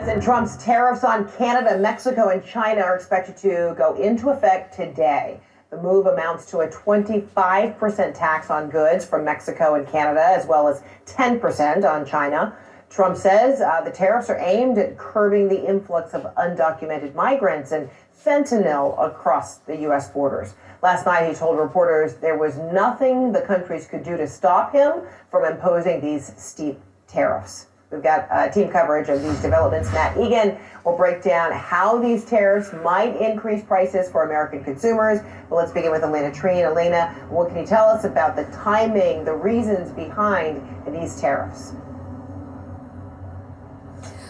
President Trump's tariffs on Canada, Mexico, and China are expected to go into effect today. The move amounts to a 25% tax on goods from Mexico and Canada, as well as 10% on China. Trump says the tariffs are aimed at curbing the influx of undocumented migrants and fentanyl across the U.S. borders. Last night, he told reporters there was nothing the countries could do to stop him from imposing these steep tariffs. We've got team coverage of these developments. Matt Egan will break down how these tariffs might increase prices for American consumers. But let's begin with Elena Treen. Elena, what can you tell us about the timing, the reasons behind these tariffs?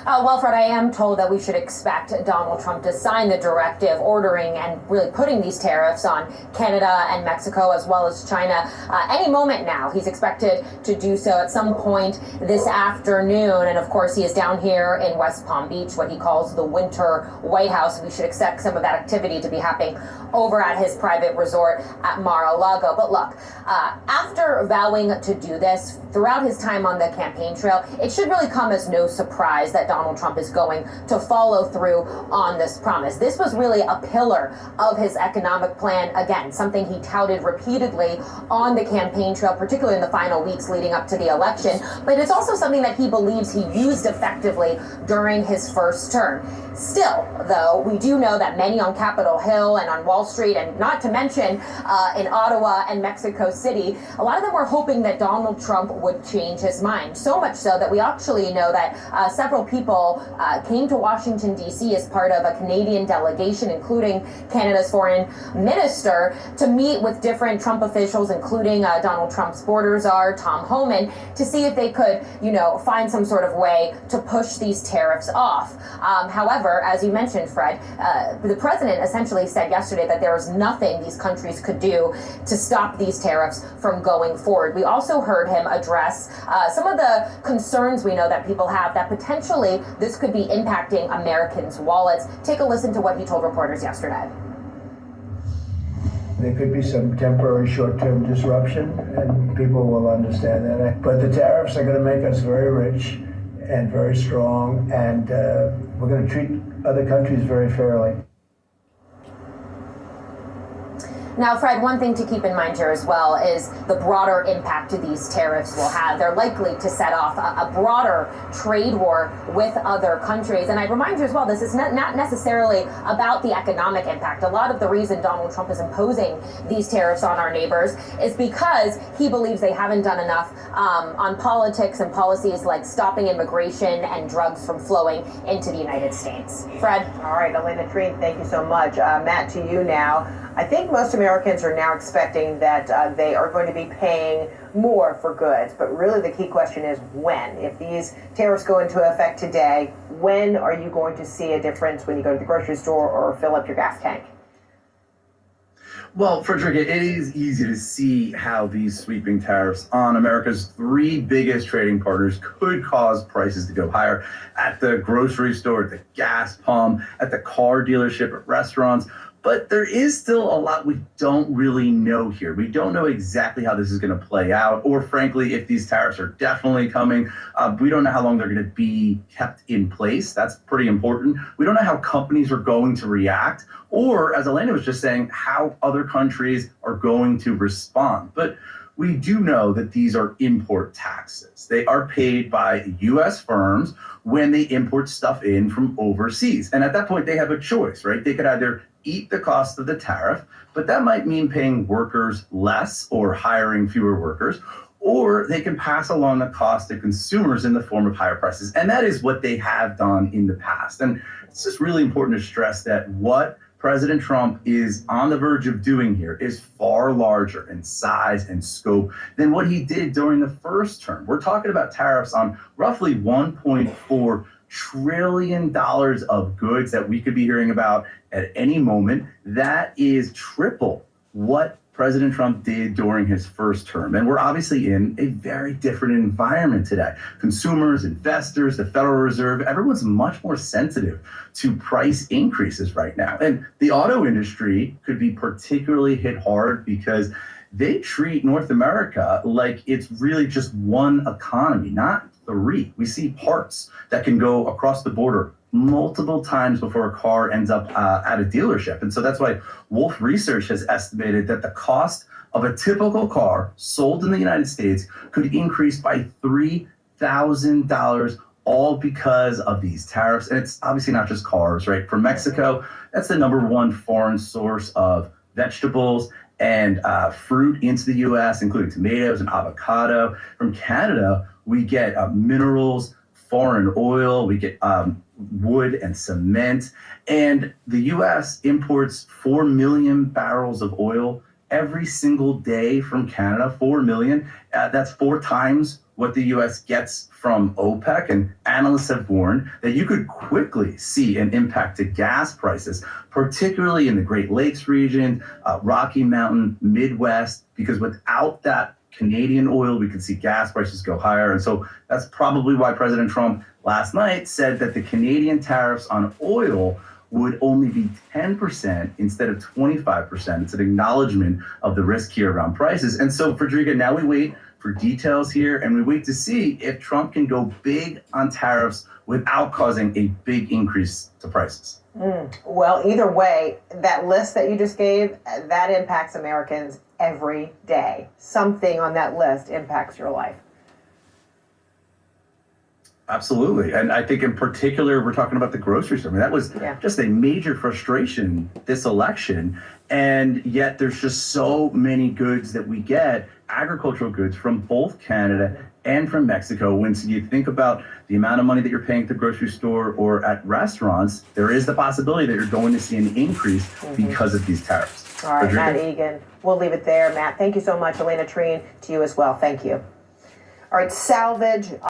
Well, Fred, I am told that we should expect Donald Trump to sign the directive ordering and really putting these tariffs on Canada and Mexico as well as China any moment now. He's expected to do so at some point this afternoon. And of course, he is down here in West Palm Beach, what he calls the Winter White House. We should expect some of that activity to be happening over at his private resort at Mar-a-Lago. But look, after vowing to do this throughout his time on the campaign trail, it should really come as no surprise that Donald Trump is going to follow through on this promise. This was really a pillar of his economic plan. Again, something he touted repeatedly on the campaign trail, particularly in the final weeks leading up to the election. But it's also something that he believes he used effectively during his first term. Still, though, we do know that many on Capitol Hill and on Wall Street, and not to mention in Ottawa and Mexico City, a lot of them were hoping that Donald Trump would change his mind. So much so that we actually know that several people came to Washington, D.C. as part of a Canadian delegation, including Canada's foreign minister, to meet with different Trump officials, including Donald Trump's border czar, Tom Homan, to see if they could, find some sort of way to push these tariffs off. However, as you mentioned, Fred, the president essentially said yesterday that there was nothing these countries could do to stop these tariffs from going forward. We also heard him address some of the concerns we know that people have that potentially this could be impacting Americans' wallets. Take a listen to what he told reporters yesterday. There could be some temporary short-term disruption, and people will understand that. But the tariffs are going to make us very rich and very strong, and we're going to treat other countries very fairly. Now, Fred, one thing to keep in mind here as well is the broader impact these tariffs will have. They're likely to set off a broader trade war with other countries. And I remind you as well, this is not necessarily about the economic impact. A lot of the reason Donald Trump is imposing these tariffs on our neighbors is because he believes they haven't done enough on politics and policies like stopping immigration and drugs from flowing into the United States. Fred? All right, Elena Treen, thank you so much. Matt, to you now. I think most Americans are now expecting that they are going to be paying more for goods, but really the key question is when. If these tariffs go into effect today, when are you going to see a difference when you go to the grocery store or fill up your gas tank? Well, Frederick, it is easy to see how these sweeping tariffs on America's three biggest trading partners could cause prices to go higher at the grocery store, at the gas pump, at the car dealership, at restaurants. But there is still a lot we don't really know here. We don't know exactly how this is going to play out, or frankly, if these tariffs are definitely coming. We don't know how long they're going to be kept in place. That's pretty important. We don't know how companies are going to react, or, as Elena was just saying, how other countries are going to respond. But we do know that these are import taxes. They are paid by U.S. firms when they import stuff in from overseas. And at that point, they have a choice, right? They could either eat the cost of the tariff, but that might mean paying workers less or hiring fewer workers, or they can pass along the cost to consumers in the form of higher prices. And that is what they have done in the past. And it's just really important to stress that what President Trump is on the verge of doing here is far larger in size and scope than what he did during the first term. We're talking about tariffs on roughly $1.4 trillion of goods that we could be hearing about at any moment. That is triple what President Trump did during his first term. And we're obviously in a very different environment today. Consumers, investors, the Federal Reserve, everyone's much more sensitive to price increases right now. And the auto industry could be particularly hit hard because they treat North America like it's really just one economy, not three. We see parts that can go across the border multiple times before a car ends up at a dealership. And so that's why Wolf Research has estimated that the cost of a typical car sold in the United States could increase by $3,000, all because of these tariffs. And it's obviously not just cars, right? For Mexico, that's the #1 foreign source of vegetables and fruit into the US, including tomatoes and avocado. From Canada, we get minerals, foreign oil, we get wood and cement. And the US imports 4 million barrels of oil every single day from Canada, 4 million. That's 4 times what the US gets from OPEC. And analysts have warned that you could quickly see an impact to gas prices, particularly in the Great Lakes region, Rocky Mountain, Midwest, because without that Canadian oil, we could see gas prices go higher. And so that's probably why President Trump last night said that the Canadian tariffs on oil would only be 10% instead of 25%. It's an acknowledgement of the risk here around prices. And so, Frederica, now we wait for details here, and we wait to see if Trump can go big on tariffs without causing a big increase to prices. Well, either way, that list that you just gave, that impacts Americans every day. Something on that list impacts your life. Absolutely. And I think in particular, we're talking about the grocery store. I mean, that was just a major frustration this election. And yet there's just so many goods that we get, agricultural goods from both Canada and from Mexico. When you think about the amount of money that you're paying at the grocery store or at restaurants, there is the possibility that you're going to see an increase because of these tariffs. All right, Matt Egan. We'll leave it there. Matt, thank you so much. Elena Treen, to you as well. Thank you. All right, salvage.